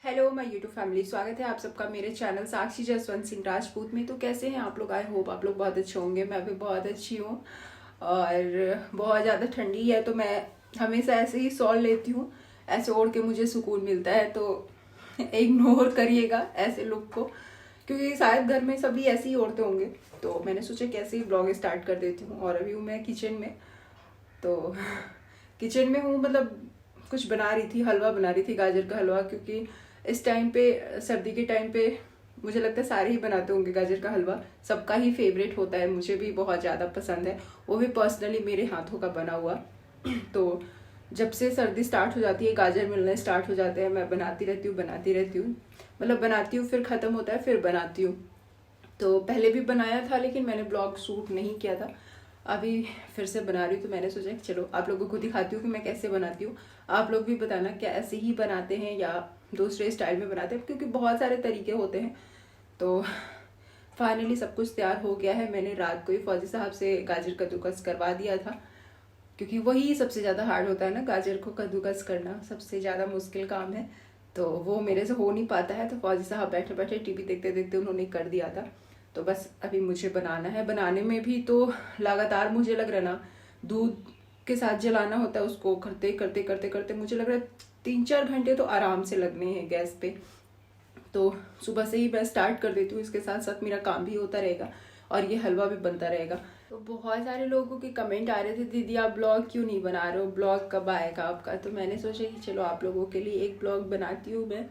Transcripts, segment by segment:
Hello my YouTube family, स्वागत है आप सबका मेरे चैनल साक्षी जसवंत सिंह राजपूत में। तो कैसे हैं आप लोग? आई होप आप लोग बहुत अच्छे होंगे। मैं भी बहुत अच्छी हूँ और बहुत ज़्यादा ठंडी है तो मैं हमेशा ऐसे ही सॉल लेती हूँ। ऐसे ओढ़ के मुझे सुकून मिलता है, तो इग्नोर करिएगा ऐसे लुक को, क्योंकि शायद घर में सभी ऐसे ही ओढ़ते होंगे। तो मैंने सोचा कैसे ही ब्लॉग स्टार्ट कर देती हूँ। और अभी हूँ मैं किचन में, तो किचन में हूँ, मतलब कुछ बना रही थी, हलवा बना रही थी, गाजर का हलवा। क्योंकि इस टाइम पे, सर्दी के टाइम पे, मुझे लगता है सारे ही बनाते होंगे गाजर का हलवा। सबका ही फेवरेट होता है, मुझे भी बहुत ज़्यादा पसंद है, वो भी पर्सनली मेरे हाथों का बना हुआ। तो जब से सर्दी स्टार्ट हो जाती है, गाजर मिलने स्टार्ट हो जाते हैं, मैं बनाती रहती हूँ मतलब बनाती हूँ, फिर ख़त्म होता है, फिर बनाती हूँ। तो पहले भी बनाया था लेकिन मैंने ब्लॉग शूट नहीं किया था। अभी फिर से बना रही हूँ, तो मैंने सोचा कि चलो आप लोगों को दिखाती हूँ कि मैं कैसे बनाती हूँ। आप लोग भी बताना क्या ऐसे ही बनाते हैं या दूसरे स्टाइल में बनाते हैं, क्योंकि बहुत सारे तरीके होते हैं। तो फाइनली सब कुछ तैयार हो गया है। मैंने रात को ही फौजी साहब से गाजर कद्दूकस करवा दिया था, क्योंकि वही सबसे ज़्यादा हार्ड होता है ना, गाजर को कद्दूकस करना सबसे ज़्यादा मुश्किल काम है। तो वो मेरे से हो नहीं पाता है, तो फौजी साहब बैठे बैठे टीवी देखते देखते उन्होंने कर दिया था। तो बस अभी मुझे बनाना है। बनाने में भी तो लगातार मुझे लग रहा है ना, दूध के साथ जलाना होता है उसको, करते करते करते करते मुझे लग रहा है 3-4 घंटे तो आराम से लगने हैं गैस पे। तो सुबह से ही मैं स्टार्ट कर देती हूँ, इसके साथ साथ मेरा काम भी होता रहेगा और ये हलवा भी बनता रहेगा। तो बहुत सारे लोगों के कमेंट आ रहे थे, दीदी आप ब्लॉग क्यों नहीं बना रहे हो, ब्लॉग कब आएगा आपका? तो मैंने सोचा कि चलो आप लोगों के लिए एक ब्लॉग बनाती हूँ मैं।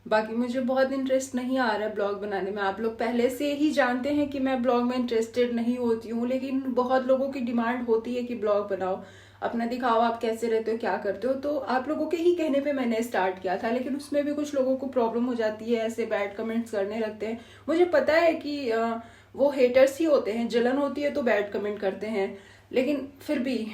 बाकी मुझे बहुत इंटरेस्ट नहीं आ रहा है ब्लॉग बनाने में। आप लोग पहले से ही जानते हैं कि मैं ब्लॉग में इंटरेस्टेड नहीं होती हूँ, लेकिन बहुत लोगों की डिमांड होती है कि ब्लॉग बनाओ, अपना दिखाओ आप कैसे रहते हो, क्या करते हो। तो आप लोगों के ही कहने पे मैंने स्टार्ट किया था, लेकिन उसमें भी कुछ लोगों को प्रॉब्लम हो जाती है, ऐसे बैड कमेंट्स करने लगते हैं। मुझे पता है कि वो हेटर्स ही होते हैं, जलन होती है तो बैड कमेंट करते हैं, लेकिन फिर भी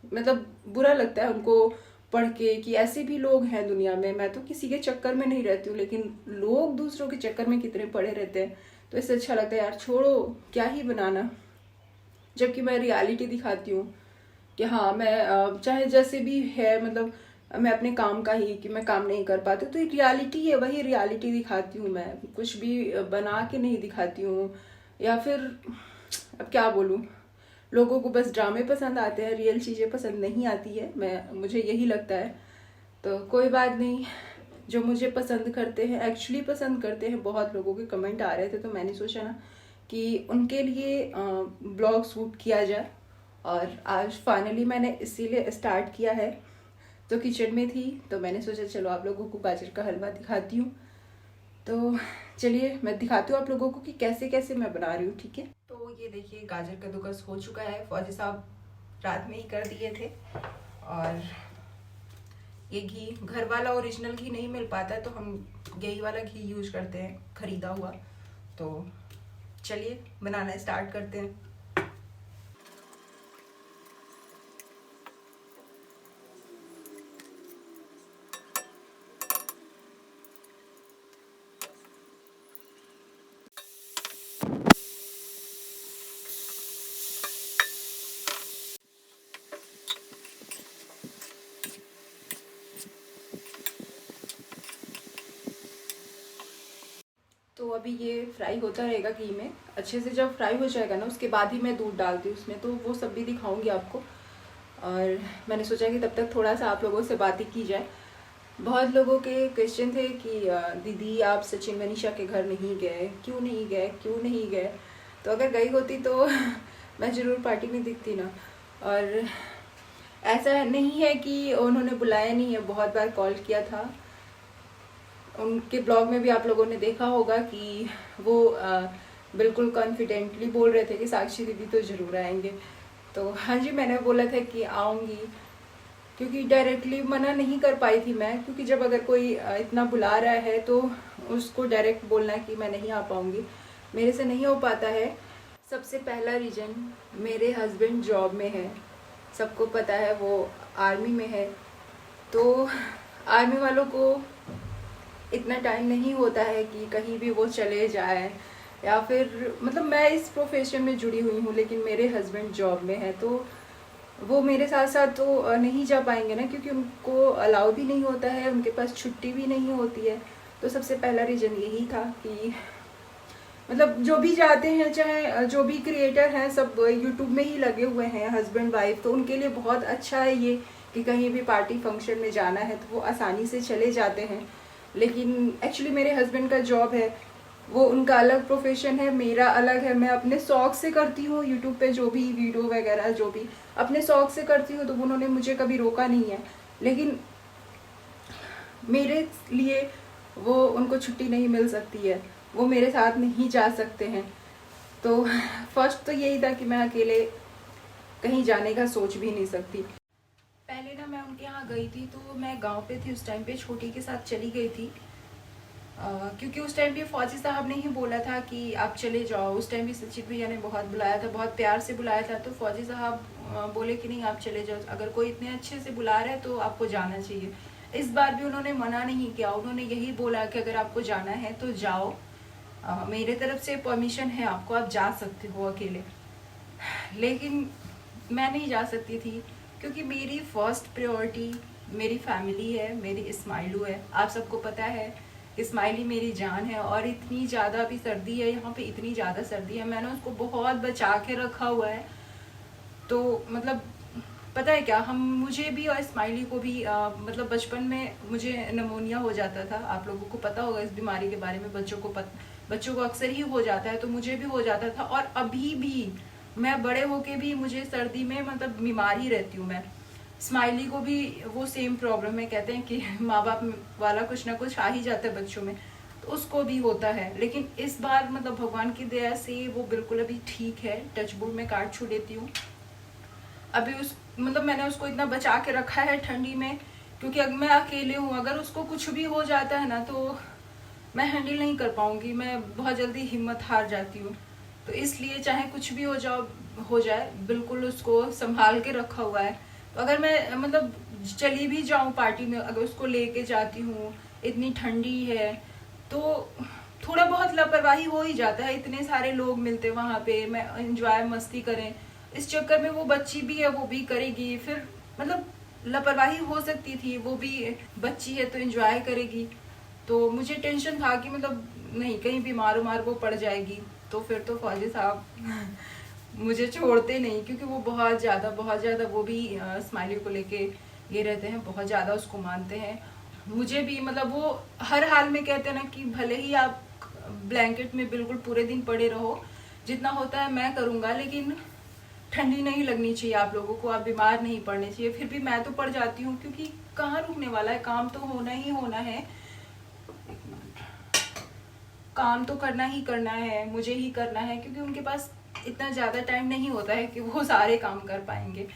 मतलब बुरा लगता है उनको पढ़ के कि ऐसे भी लोग हैं दुनिया में। मैं तो किसी के चक्कर में नहीं रहती हूँ, लेकिन लोग दूसरों के चक्कर में कितने पड़े रहते हैं। तो इससे अच्छा लगता है यार छोड़ो, क्या ही बनाना। जबकि मैं रियलिटी दिखाती हूँ कि हाँ मैं चाहे जैसे भी है, मतलब मैं अपने काम का ही, कि मैं काम नहीं कर पाती तो रियलिटी है, वही रियलिटी दिखाती हूँ मैं। कुछ भी बना के नहीं दिखाती हूँ, या फिर अब क्या बोलूँ, लोगों को बस ड्रामे पसंद आते हैं, रियल चीज़ें पसंद नहीं आती है, मुझे यही लगता है। तो कोई बात नहीं, जो मुझे पसंद करते हैं, एक्चुअली पसंद करते हैं, बहुत लोगों के कमेंट आ रहे थे, तो मैंने सोचा ना कि उनके लिए ब्लॉग शूट किया जाए। और आज फाइनली मैंने इसीलिए स्टार्ट किया है। तो किचन में थी तो मैंने सोचा चलो आप लोगों को गाजर का हलवा दिखाती हूँ। तो चलिए मैं दिखाती हूँ आप लोगों को कि कैसे कैसे मैं बना रही हूँ, ठीक है। तो ये देखिए गाजर कद्दूकस हो चुका है, फौजी साहब रात में ही कर दिए थे। और ये घी घर वाला ओरिजिनल घी नहीं मिल पाता है, तो हम यही वाला घी यूज करते हैं, खरीदा हुआ। तो चलिए बनाना स्टार्ट करते हैं। तो अभी ये फ्राई होता रहेगा घी में अच्छे से। जब फ्राई हो जाएगा ना, उसके बाद ही मैं दूध डालती हूँ उसमें, तो वो सब भी दिखाऊंगी आपको। और मैंने सोचा कि तब तक थोड़ा सा आप लोगों से बातें की जाए। बहुत लोगों के क्वेश्चन थे कि दीदी आप सचिन मनीषा के घर नहीं गए, क्यों नहीं गए, क्यों नहीं गए? तो अगर गई होती तो मैं ज़रूर पार्टी में दिखती ना। और ऐसा नहीं है कि उन्होंने बुलाया नहीं है, बहुत बार कॉल किया था। उनके ब्लॉग में भी आप लोगों ने देखा होगा कि वो बिल्कुल कॉन्फिडेंटली बोल रहे थे कि साक्षी दीदी तो ज़रूर आएंगे। तो हाँ जी, मैंने बोला था कि आऊँगी, क्योंकि डायरेक्टली मना नहीं कर पाई थी मैं, क्योंकि जब अगर कोई इतना बुला रहा है तो उसको डायरेक्ट बोलना कि मैं नहीं आ पाऊँगी, मेरे से नहीं हो पाता है। सबसे पहला रीज़न, मेरे हस्बैंड जॉब में है, सबको पता है वो आर्मी में है। तो आर्मी वालों को इतना टाइम नहीं होता है कि कहीं भी वो चले जाए, या फिर मतलब मैं इस प्रोफेशन में जुड़ी हुई हूँ लेकिन मेरे हस्बैंड जॉब में है। तो वो मेरे साथ साथ तो नहीं जा पाएंगे ना, क्योंकि उनको अलाउ भी नहीं होता है, उनके पास छुट्टी भी नहीं होती है। तो सबसे पहला रीज़न यही था कि मतलब जो भी जाते हैं, चाहे जो भी क्रिएटर हैं, सब यूट्यूब में ही लगे हुए हैं, हस्बैंड वाइफ, तो उनके लिए बहुत अच्छा है ये कि कहीं भी पार्टी फंक्शन में जाना है तो वो आसानी से चले जाते हैं। लेकिन एक्चुअली मेरे हस्बैंड का जॉब है, वो उनका अलग प्रोफेशन है, मेरा अलग है। मैं अपने शौक से करती हूँ यूट्यूब पे जो भी वीडियो वगैरह जो भी अपने शौक से करती हूँ, तो उन्होंने मुझे कभी रोका नहीं है। लेकिन मेरे लिए वो उनको छुट्टी नहीं मिल सकती है, वो मेरे साथ नहीं जा सकते हैं। तो फर्स्ट तो यही था कि मैं अकेले कहीं जाने का सोच भी नहीं सकती। पहले ना मैं उनके यहाँ गई थी, तो मैं गांव पे थी उस टाइम पे, छोटी के साथ चली गई थी। क्योंकि उस टाइम पे फौजी साहब ने ही बोला था कि आप चले जाओ। उस टाइम भी सचिन भैया ने बहुत बुलाया था, बहुत प्यार से बुलाया था। तो फौजी साहब बोले कि नहीं आप चले जाओ, अगर कोई इतने अच्छे से बुला रहा है तो आपको जाना चाहिए। इस बार भी उन्होंने मना नहीं किया, उन्होंने यही बोला कि अगर आपको जाना है तो जाओ, मेरे तरफ से परमिशन है आपको, आप जा सकते हो अकेले। लेकिन मैं नहीं जा सकती थी, क्योंकि मेरी फर्स्ट प्रायोरिटी मेरी फैमिली है, मेरी इस्माइलू है। आप सबको पता है इस्माइली मेरी जान है, और इतनी ज़्यादा भी सर्दी है यहाँ पे, इतनी ज़्यादा सर्दी है, मैंने उसको बहुत बचा के रखा हुआ है। तो मतलब पता है क्या, हम मुझे भी और इस्माइली को भी मतलब बचपन में मुझे निमोनिया हो जाता था। आप लोगों को पता होगा इस बीमारी के बारे में, बच्चों को अक्सर ही हो जाता है, तो मुझे भी हो जाता था। और अभी भी मैं बड़े होके भी मुझे सर्दी में मतलब बीमार ही रहती हूँ मैं। स्माइली को भी वो सेम प्रॉब्लम है, कहते हैं कि माँ बाप वाला कुछ ना कुछ आ ही जाता है बच्चों में, तो उसको भी होता है। लेकिन इस बार मतलब भगवान की दया से वो बिल्कुल अभी ठीक है, टच वुड में काट छू देती हूँ। अभी उस मतलब मैंने उसको इतना बचा के रखा है ठंडी में, क्योंकि अब मैं अकेले हूँ, अगर उसको कुछ भी हो जाता है ना तो मैं हैंडल नहीं कर पाऊंगी, मैं बहुत जल्दी हिम्मत हार जाती हूँ। तो इसलिए चाहे कुछ भी हो जाए, बिल्कुल उसको संभाल के रखा हुआ है। तो अगर मैं मतलब चली भी जाऊँ पार्टी में, अगर उसको लेके जाती हूँ, इतनी ठंडी है, तो थोड़ा बहुत लापरवाही हो ही जाता है। इतने सारे लोग मिलते वहां पे, मैं एंजॉय मस्ती करें, इस चक्कर में वो बच्ची भी है, वो भी करेगी, फिर मतलब लापरवाही हो सकती थी। वो भी बच्ची है तो एंजॉय करेगी। तो मुझे टेंशन था कि मतलब नहीं कहीं बीमार उमार वो पड़ जाएगी, तो फिर तो फौजी साहब मुझे छोड़ते नहीं, क्योंकि वो बहुत ज़्यादा वो भी स्माइली को लेके ये रहते हैं, बहुत ज़्यादा उसको मानते हैं। मुझे भी मतलब वो हर हाल में कहते हैं ना कि भले ही आप ब्लैंकेट में बिल्कुल पूरे दिन पड़े रहो, जितना होता है मैं करूँगा, लेकिन ठंडी नहीं लगनी चाहिए आप लोगों को, आप बीमार नहीं पड़ने चाहिए। फिर भी मैं तो पड़ जाती हूँ, क्योंकि कहाँ रुकने वाला है, काम तो होना ही होना है, काम तो करना ही करना है, मुझे ही करना है, क्योंकि उनके पास इतना ज़्यादा टाइम नहीं होता है कि वो सारे काम कर पाएंगे।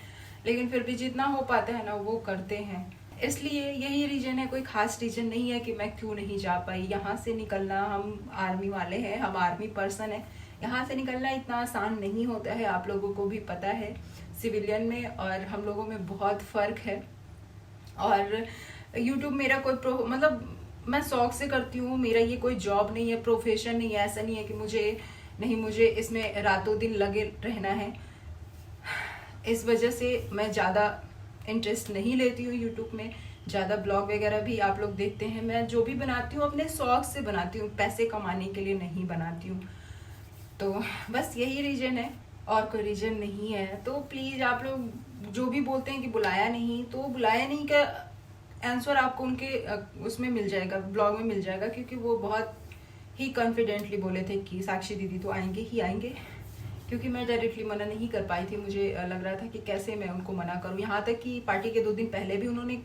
लेकिन फिर भी जितना हो पाता है ना वो करते हैं। इसलिए यही रीजन है, कोई खास रीजन नहीं है कि मैं क्यों नहीं जा पाई। यहाँ से निकलना, हम आर्मी वाले हैं, हम आर्मी पर्सन है, यहाँ से निकलना इतना आसान नहीं होता है, आप लोगों को भी पता है। सिविलियन में और हम लोगों में बहुत फ़र्क है। और यूट्यूब मेरा कोई मतलब मैं शौक से करती हूँ, मेरा ये कोई जॉब नहीं है, प्रोफेशन नहीं है। ऐसा नहीं है कि मुझे इसमें रातों दिन लगे रहना है। इस वजह से मैं ज़्यादा इंटरेस्ट नहीं लेती हूँ यूट्यूब में। ज़्यादा ब्लॉग वगैरह भी आप लोग देखते हैं, मैं जो भी बनाती हूँ अपने शौक से बनाती हूँ, पैसे कमाने के लिए नहीं बनाती हूँ। तो बस यही रीजन है, और कोई रीजन नहीं है। तो प्लीज़ आप लोग जो भी बोलते हैं कि बुलाया नहीं, तो बुलाया नहीं का आंसर आपको उनके उसमें मिल जाएगा, ब्लॉग में मिल जाएगा, क्योंकि वो बहुत ही कॉन्फिडेंटली बोले थे कि साक्षी दीदी तो आएंगे ही आएंगे। क्योंकि मैं डायरेक्टली मना नहीं कर पाई थी, मुझे लग रहा था कि कैसे मैं उनको मना करूं। यहाँ तक कि पार्टी के 2 दिन पहले भी उन्होंने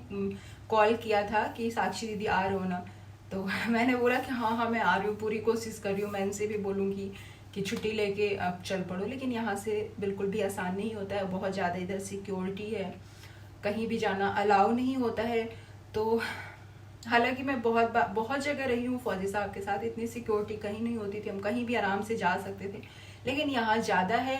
कॉल किया था कि साक्षी दीदी आ रहे हो ना, तो मैंने बोला कि हाँ हाँ मैं आ रही हूँ, पूरी कोशिश कर रही हूँ, मैं इनसे भी बोलूँगी कि छुट्टी लेके आप चल पड़ो। लेकिन यहाँ से बिल्कुल भी आसान नहीं होता है, बहुत ज़्यादा इधर सिक्योरिटी है, कहीं भी जाना अलाउ नहीं होता है। तो हालांकि मैं बहुत जगह रही हूँ फौजी साहब के साथ, इतनी सिक्योरिटी कहीं नहीं होती थी, हम कहीं भी आराम से जा सकते थे। लेकिन यहाँ ज़्यादा है,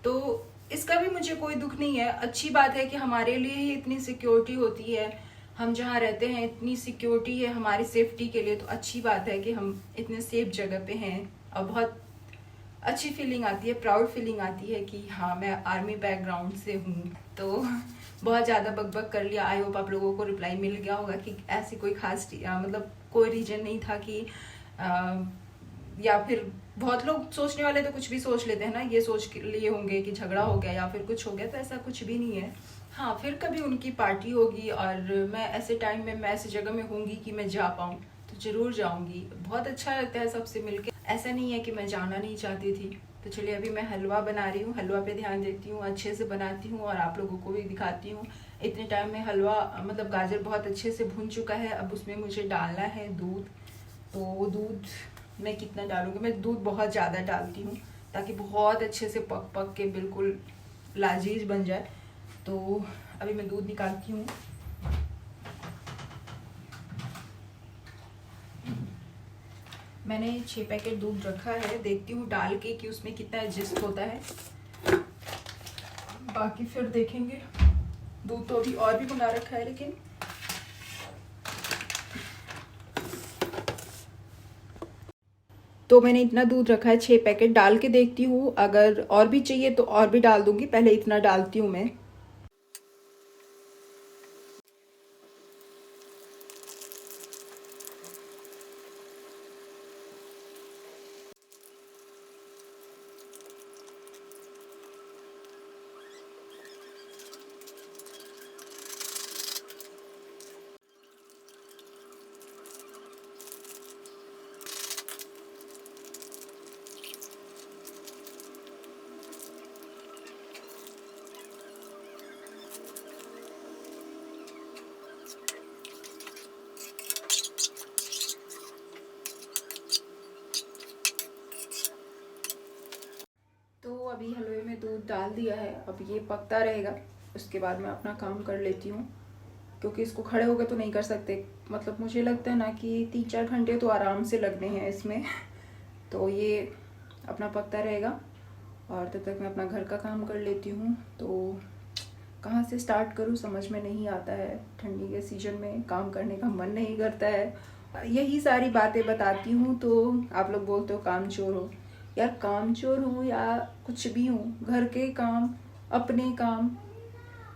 तो इसका भी मुझे कोई दुख नहीं है। अच्छी बात है कि हमारे लिए ही इतनी सिक्योरिटी होती है, हम जहाँ रहते हैं इतनी सिक्योरिटी है हमारी सेफ्टी के लिए, तो अच्छी बात है कि हम इतने सेफ जगह पे हैं। और बहुत अच्छी फीलिंग आती है, प्राउड फीलिंग आती है कि हाँ मैं आर्मी बैकग्राउंड से हूँ। तो बहुत ज़्यादा बकबक कर लिया। आई होप आप लोगों को रिप्लाई मिल गया होगा कि ऐसी कोई खास मतलब कोई रीजन नहीं था कि या फिर बहुत लोग सोचने वाले तो कुछ भी सोच लेते हैं ना, ये सोच के लिए होंगे कि झगड़ा हो गया या फिर कुछ हो गया, तो ऐसा कुछ भी नहीं है। हाँ, फिर कभी उनकी पार्टी होगी और मैं ऐसे टाइम में, मैं ऐसी जगह में होंगी कि मैं जा पाऊँ तो ज़रूर जाऊँगी। बहुत अच्छा लगता है सबसे मिलके। ऐसा नहीं है कि मैं जाना नहीं चाहती थी। तो चलिए अभी मैं हलवा बना रही हूँ, हलवा पे ध्यान देती हूँ, अच्छे से बनाती हूँ और आप लोगों को भी दिखाती हूँ। इतने टाइम में हलवा मतलब गाजर बहुत अच्छे से भुन चुका है। अब उसमें मुझे डालना है दूध। तो दूध मैं कितना डालूँगी, मैं दूध बहुत ज़्यादा डालती हूँ ताकि बहुत अच्छे से पक पक के बिल्कुल लाजीज बन जाए। तो अभी मैं दूध निकालती हूँ। मैंने 6 पैकेट दूध रखा है, देखती हूँ डाल के कि उसमें कितना एडजस्ट होता है, बाकी फिर देखेंगे। दूध तो अभी और भी बना रखा है, लेकिन तो मैंने इतना दूध रखा है, 6 पैकेट डाल के देखती हूँ। अगर और भी चाहिए तो और भी डाल दूंगी, पहले इतना डालती हूँ मैं। तो अभी हलवे में दूध डाल दिया है, अब ये पकता रहेगा। उसके बाद मैं अपना काम कर लेती हूँ, क्योंकि इसको खड़े होकर तो नहीं कर सकते। मतलब मुझे लगता है ना कि 3-4 घंटे तो आराम से लगने हैं इसमें। तो ये अपना पकता रहेगा और तब तक मैं अपना घर का काम कर लेती हूँ। तो कहाँ से स्टार्ट करूँ समझ में नहीं आता है। ठंडी के सीज़न में काम करने का मन नहीं करता है। यही सारी बातें बताती हूँ तो आप लोग बोलते हो कामचोर हो। यार कामचोर हूँ या कुछ भी हूँ, घर के काम, अपने काम,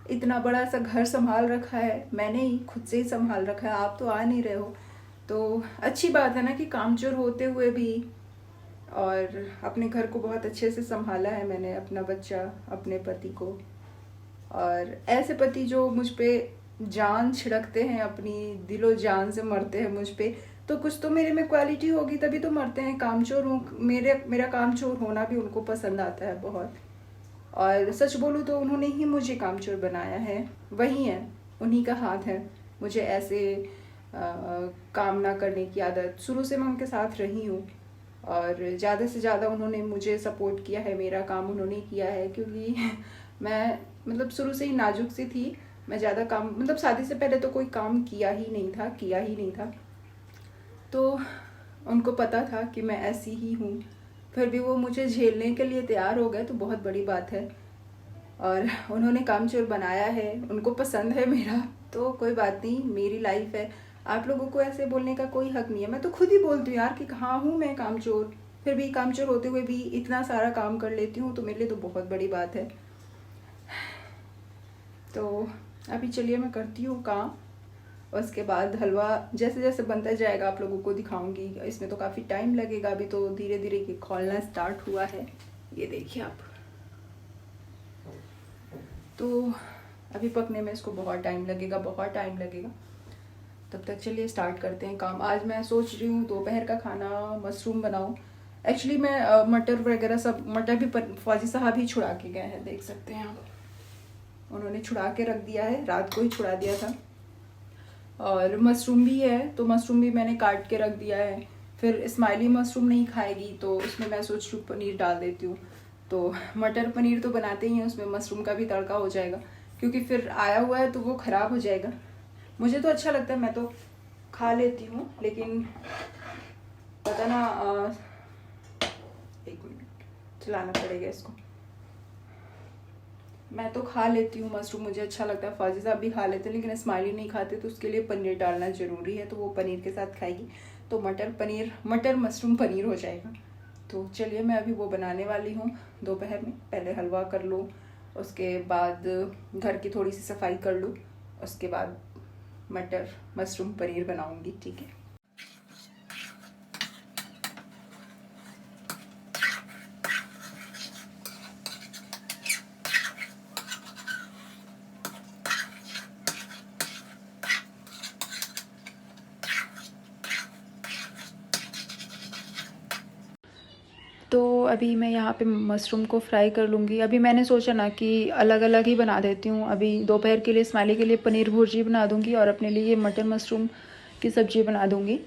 इतना बड़ा सा घर संभाल रखा है मैंने ही, खुद से ही संभाल रखा है। आप तो आ नहीं रहे हो, तो अच्छी बात है ना कि कामचोर होते हुए भी और अपने घर को बहुत अच्छे से संभाला है मैंने, अपना बच्चा, अपने पति को। और ऐसे पति जो मुझ पे जान छिड़कते हैं, अपनी दिलो जान से मरते हैं मुझ पे, तो कुछ तो मेरे में क्वालिटी होगी तभी तो मरते हैं। कामचोर हूँ, मेरा कामचोर होना भी उनको पसंद आता है बहुत। और सच बोलूँ तो उन्होंने ही मुझे कामचोर बनाया है, वही है, उन्हीं का हाथ है। मुझे ऐसे काम ना करने की आदत, शुरू से मैं उनके साथ रही हूँ और ज़्यादा से ज़्यादा उन्होंने मुझे सपोर्ट किया है, मेरा काम उन्होंने किया है। क्योंकि मैं मतलब शुरू से ही नाजुक सी थी। मैं ज़्यादा काम, मतलब शादी से पहले तो कोई काम किया ही नहीं था। तो उनको पता था कि मैं ऐसी ही हूँ, फिर भी वो मुझे झेलने के लिए तैयार हो गए, तो बहुत बड़ी बात है। और उन्होंने कामचोर बनाया है, उनको पसंद है मेरा, तो कोई बात नहीं, मेरी लाइफ है। आप लोगों को ऐसे बोलने का कोई हक नहीं है। मैं तो खुद ही बोलती हूँ यार कि हाँ हूँ मैं कामचोर, फिर भी कामचोर होते हुए भी इतना सारा काम कर लेती हूँ, तो मेरे लिए तो बहुत बड़ी बात है। तो अभी चलिए मैं करती हूँ काम, उसके बाद हलवा जैसे जैसे बनता जाएगा आप लोगों को दिखाऊंगी। इसमें तो काफ़ी टाइम लगेगा, अभी तो धीरे धीरे खोलना स्टार्ट हुआ है, ये देखिए आप। तो अभी पकने में इसको बहुत टाइम लगेगा, बहुत टाइम लगेगा। तब तक चलिए स्टार्ट करते हैं काम। आज मैं सोच रही हूँ दोपहर का खाना मशरूम बनाऊँ। एक्चुअली मैं मटर वगैरह सब, मटर भी फौजी साहब ही छुड़ा के गए हैं, देख सकते हैं आप। उन्होंने छुड़ा के रख दिया है, रात को ही छुड़ा दिया था। और मशरूम भी है, तो मशरूम भी मैंने काट के रख दिया है। फिर स्माइली मशरूम नहीं खाएगी, तो उसमें मैं सोच रही हूँ पनीर डाल देती हूँ। तो मटर पनीर तो बनाते ही हैं, उसमें मशरूम का भी तड़का हो जाएगा, क्योंकि फिर आया हुआ है तो वो ख़राब हो जाएगा। मुझे तो अच्छा लगता है, मैं तो खा लेती हूँ, लेकिन पता ना 1 मिनट चलाना पड़ेगा इसको। मैं तो खा लेती हूँ मशरूम, मुझे अच्छा लगता है। फौजी साहब भी खा लेते हैं, लेकिन स्माइली नहीं खाते, तो उसके लिए पनीर डालना ज़रूरी है, तो वो पनीर के साथ खाएगी। तो मटर मशरूम पनीर हो जाएगा। तो चलिए मैं अभी वो बनाने वाली हूँ दोपहर में। पहले हलवा कर लूँ, उसके बाद घर की थोड़ी सी सफाई कर लूँ, उसके बाद मटर मशरूम पनीर बनाऊँगी। ठीक है। तो अभी मैं यहाँ पे मशरूम को फ्राई कर लूँगी। अभी मैंने सोचा ना कि अलग अलग ही बना देती हूँ। अभी दोपहर के लिए स्माइली के लिए पनीर भुर्जी बना दूँगी और अपने लिए मटर मशरूम की सब्ज़ी बना दूँगी।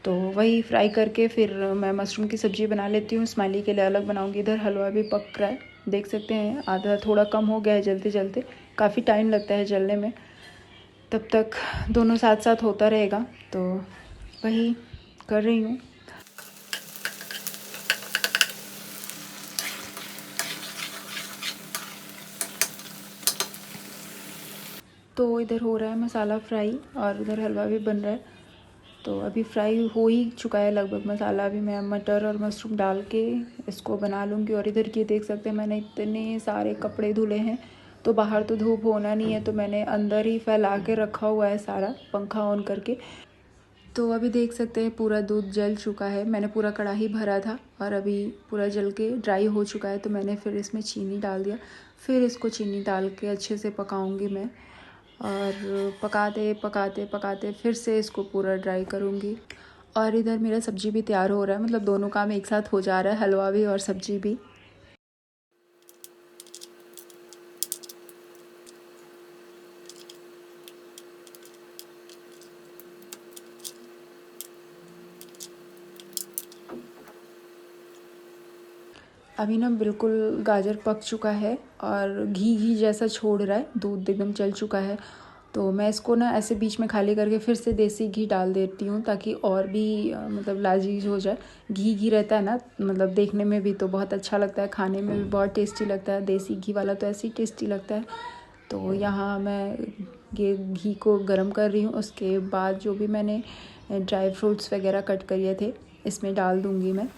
तो वही फ्राई करके फिर मैं मशरूम की सब्ज़ी बना लेती हूँ, स्माइली के लिए अलग बनाऊँगी। इधर हलवा भी पक रहा है, देख सकते हैं आधा थोड़ा कम हो गया है जलते जलते, काफ़ी टाइम लगता है जलने में। तब तक दोनों साथ साथ होता रहेगा, तो वही कर रही हूँ। तो इधर हो रहा है मसाला फ्राई और उधर हलवा भी बन रहा है। तो अभी फ्राई हो ही चुका है लगभग मसाला। अभी मैं मटर और मशरूम डाल के इसको बना लूँगी। और इधर ये देख सकते हैं मैंने इतने सारे कपड़े धुले हैं, तो बाहर तो धूप होना नहीं है, तो मैंने अंदर ही फैला के रखा हुआ है सारा, पंखा ऑन करके। तो अभी देख सकते हैं पूरा दूध जल चुका है। मैंने पूरा कढ़ाई भरा था और अभी पूरा जल के ड्राई हो चुका है। तो मैंने फिर इसमें चीनी डाल दिया। फिर इसको चीनी डाल के अच्छे से पकाऊंगी मैं, और पकाते पकाते पकाते फिर से इसको पूरा ड्राई करूंगी। और इधर मेरा सब्ज़ी भी तैयार हो रहा है, मतलब दोनों काम एक साथ हो जा रहा है, हलवा भी और सब्ज़ी भी। अभी ना बिल्कुल गाजर पक चुका है और घी घी जैसा छोड़ रहा है, दूध एकदम चल चुका है। तो मैं इसको ना ऐसे बीच में खाली करके फिर से देसी घी डाल देती हूँ, ताकि और भी मतलब लजीज हो जाए। घी घी रहता है ना, मतलब देखने में भी तो बहुत अच्छा लगता है, खाने में भी बहुत टेस्टी लगता है। देसी घी वाला तो ऐसे ही टेस्टी लगता है। तो यहाँ मैं ये घी को गर्म कर रही हूँ। उसके बाद जो भी मैंने ड्राई फ्रूट्स वगैरह कट किए थे इसमें डाल दूँगी मैं।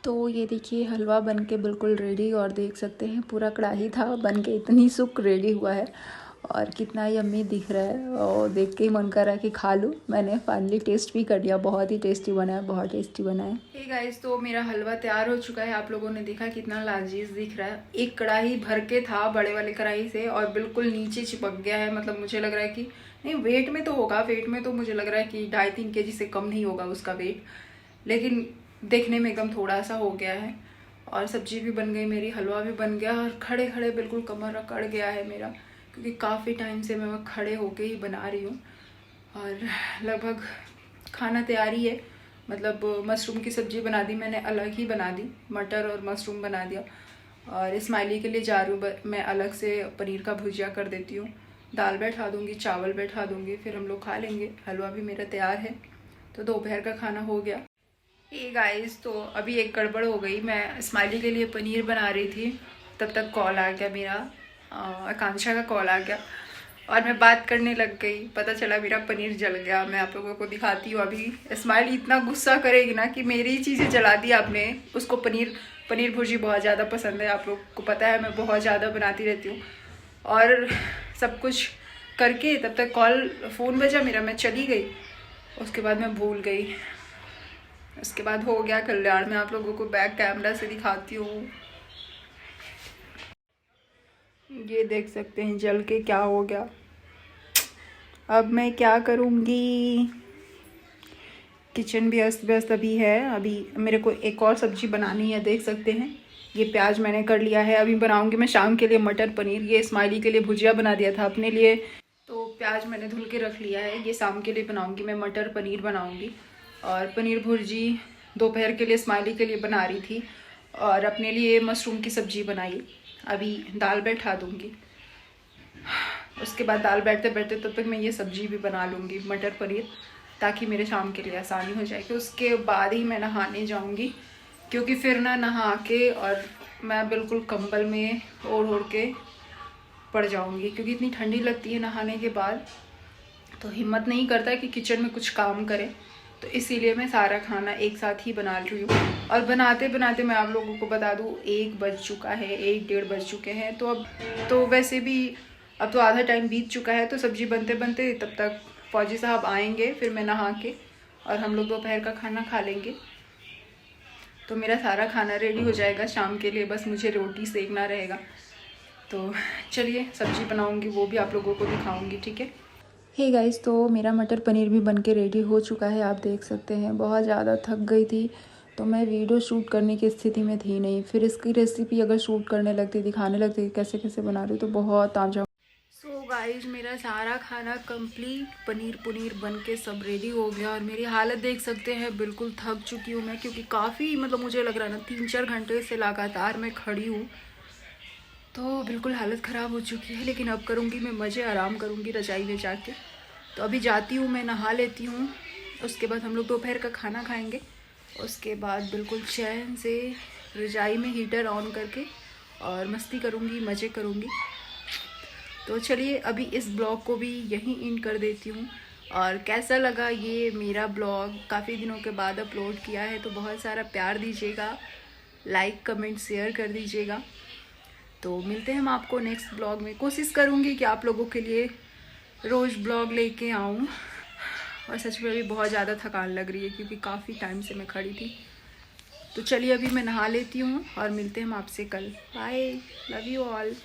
तो ये देखिए हलवा बन के बिल्कुल रेडी, और देख सकते हैं पूरा कढ़ाई था बन के इतनी सुख रेडी हुआ है और कितना यम्मी दिख रहा है, और देख के ही मन कर रहा है कि खा लूँ। मैंने फाइनली टेस्ट भी कर लिया, बहुत ही टेस्टी बना है, बहुत टेस्टी बना है। हे गाइस, तो मेरा हलवा तैयार हो चुका है। आप लोगों ने देखा कितना लाजीज दिख रहा है। एक कढ़ाई भर के था बड़े वाले कढ़ाई से और बिल्कुल नीचे चिपक गया है। मतलब मुझे लग रहा है कि नहीं, वेट में तो होगा, वेट में तो मुझे लग रहा है कि 2.5-3 kg से कम नहीं होगा उसका वेट, लेकिन देखने में एकदम थोड़ा सा हो गया है। और सब्जी भी बन गई मेरी, हलवा भी बन गया, और खड़े खड़े बिल्कुल कमर अकड़ गया है मेरा, क्योंकि काफ़ी टाइम से मैं खड़े होके ही बना रही हूँ। और लगभग खाना तैयारी है। मतलब मशरूम की सब्ज़ी बना दी मैंने, अलग ही बना दी, मटर और मशरूम बना दिया। और स्माइली के लिए जा रही हूँ मैं, अलग से पनीर का भुजिया कर देती हूँ, दाल बैठा दूँगी, चावल बैठा दूँगी, फिर हम लोग खा लेंगे। हलवा भी मेरा तैयार है। तो दोपहर का खाना हो गया। हे गाइस, तो अभी एक गड़बड़ हो गई। मैं स्माइली के लिए पनीर बना रही थी, तब तक कॉल आ गया मेरा, आकांक्षा का कॉल आ गया, और मैं बात करने लग गई। पता चला मेरा पनीर जल गया। मैं आप लोगों को दिखाती हूँ अभी। स्माइली इतना गुस्सा करेगी ना कि मेरी चीज़ें जला दी आपने। उसको पनीर भुर्जी बहुत ज़्यादा पसंद है, आप लोग को पता है, मैं बहुत ज़्यादा बनाती रहती हूँ। और सब कुछ करके तब तक फ़ोन बजा मेरा, मैं चली गई। उसके बाद मैं भूल गई। उसके बाद हो गया कल्याण। मैं आप लोगों को बैक कैमरा से दिखाती हूँ। ये देख सकते हैं जल के क्या हो गया। अब मैं क्या करूँगी। किचन भी अस्त व्यस्त अभी है। अभी मेरे को एक और सब्जी बनानी है, देख सकते हैं। ये प्याज मैंने कर लिया है। अभी बनाऊंगी मैं शाम के लिए मटर पनीर। ये स्माइली के लिए भुजिया बना दिया था अपने लिए, तो प्याज मैंने धुल के रख लिया है। ये शाम के लिए बनाऊंगी मैं, मटर पनीर बनाऊंगी। और पनीर भुर्जी दोपहर के लिए स्माइली के लिए बना रही थी, और अपने लिए मशरूम की सब्ज़ी बनाई। अभी दाल बैठा दूंगी। उसके बाद दाल बैठते बैठते तब तक मैं ये सब्ज़ी भी बना लूँगी, मटर पनीर, ताकि मेरे शाम के लिए आसानी हो जाएगी। उसके बाद ही मैं नहाने जाऊँगी, क्योंकि फिर ना नहा के और मैं बिल्कुल कंबल में ओढ़ के पड़ जाऊंगी, क्योंकि इतनी ठंडी लगती है नहाने के बाद, तो हिम्मत नहीं करता कि किचन में कुछ काम करें। तो इसीलिए मैं सारा खाना एक साथ ही बना रही हूँ। और बनाते बनाते मैं आप लोगों को बता दूँ 1 बज चुका है, 1 डेढ़ बज चुके हैं। तो अब तो वैसे भी अब तो आधा टाइम बीत चुका है। तो सब्जी बनते बनते तब तक फौजी साहब आएंगे, फिर मैं नहा के और हम लोग दोपहर का खाना खा लेंगे। तो मेरा सारा खाना रेडी हो जाएगा शाम के लिए, बस मुझे रोटी सेकना रहेगा। तो चलिए सब्जी बनाऊंगी, वो भी आप लोगों को दिखाऊंगी, ठीक है। हे गाइस, तो मेरा मटर पनीर भी बनके रेडी हो चुका है। आप देख सकते हैं बहुत ज़्यादा थक गई थी, तो मैं वीडियो शूट करने की स्थिति में थी नहीं। फिर इसकी रेसिपी अगर शूट करने लगती, दिखाने लगती कैसे कैसे बना रही, तो बहुत तामझाम। सो गाइस, मेरा सारा खाना कंप्लीट पनीर पुनीर बन के सब रेडी हो गया। और मेरी हालत देख सकते हैं, बिल्कुल थक चुकी हूँ मैं, क्योंकि काफ़ी मतलब मुझे लग रहा है ना 3-4 घंटे से लगातार मैं खड़ी हूँ। तो बिल्कुल हालत ख़राब हो चुकी है, लेकिन अब करूँगी मैं मज़े, आराम करूँगी रजाई में जाके। तो अभी जाती हूँ, मैं नहा लेती हूँ, उसके बाद हम लोग दोपहर का खाना खाएंगे। उसके बाद बिल्कुल चैन से रजाई में हीटर ऑन करके और मस्ती करूँगी, मज़े करूँगी। तो चलिए अभी इस ब्लॉग को भी यहीं एंड कर देती हूँ। और कैसा लगा ये मेरा ब्लॉग, काफ़ी दिनों के बाद अपलोड किया है, तो बहुत सारा प्यार दीजिएगा, लाइक कमेंट शेयर कर दीजिएगा। तो मिलते हैं हम आपको नेक्स्ट ब्लॉग में। कोशिश करूँगी कि आप लोगों के लिए रोज़ ब्लॉग लेके आऊँ। और सच में अभी बहुत ज़्यादा थकान लग रही है, क्योंकि काफ़ी टाइम से मैं खड़ी थी। तो चलिए अभी मैं नहा लेती हूँ और मिलते हैं हम आपसे कल। Bye, love you all.